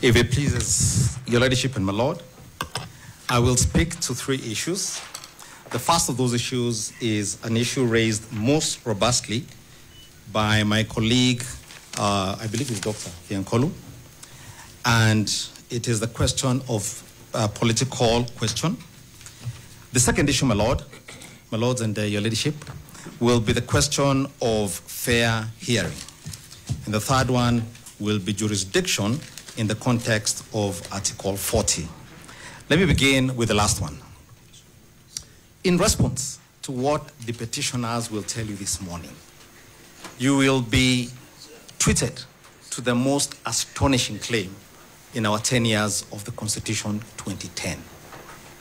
If it pleases your ladyship and my lord, I will speak to three issues. The first of those issues is an issue raised most robustly by my colleague, I believe it's Dr. Fiankolu, and it is the question of political question. The second issue, my lords and your ladyship, will be the question of fair hearing. And the third one will be jurisdiction in the context of Article 40. Let me begin with the last one. In response to what the petitioners will tell you this morning, you will be treated to the most astonishing claim in our 10 years of the Constitution 2010.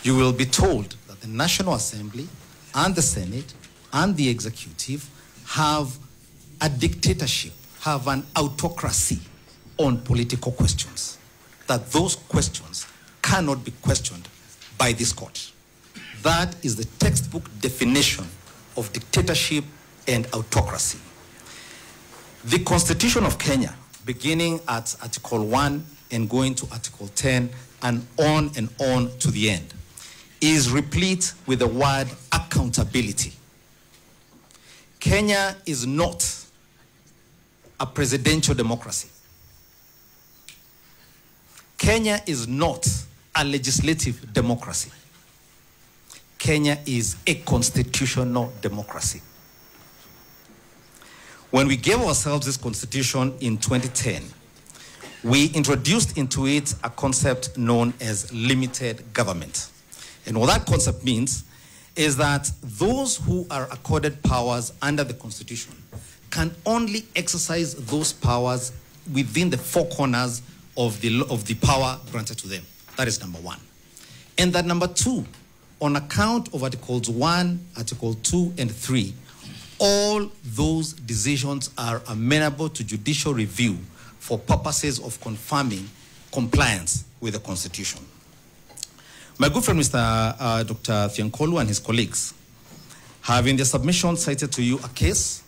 You will be told that the National Assembly and the Senate and the Executive have a dictatorship, have an autocracy on political questions, that those questions cannot be questioned by this court. That is the textbook definition of dictatorship and autocracy. The Constitution of Kenya, beginning at Article 1 and going to Article 10 and on to the end, is replete with the word accountability. Kenya is not a presidential democracy. Kenya is not a legislative democracy. Kenya is a constitutional democracy. When we gave ourselves this constitution in 2010, we introduced into it a concept known as limited government. And what that concept means is that those who are accorded powers under the Constitution can only exercise those powers within the four corners of the power granted to them. That is number one. And that number two, on account of Articles 1, Article 2, and 3, all those decisions are amenable to judicial review for purposes of confirming compliance with the Constitution. My good friend, Mr. Dr. Fiankolu and his colleagues have in their submission cited to you a case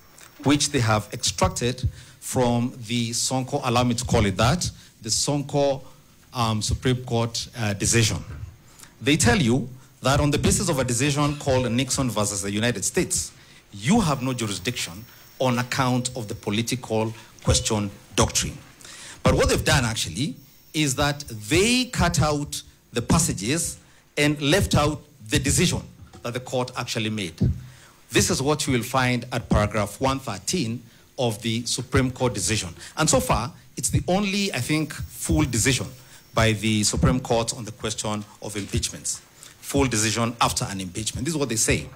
which they have extracted from the Sonko, allow me to call it that, the Sonko Supreme Court decision. They tell you that on the basis of a decision called Nixon versus the United States, you have no jurisdiction on account of the political question doctrine. But what they've done actually is that they cut out the passages and left out the decision that the court actually made. This is what you will find at paragraph 113 of the Supreme Court decision. And so far, it's the only, I think, full decision by the Supreme Court on the question of impeachments. Full decision after an impeachment. This is what they say.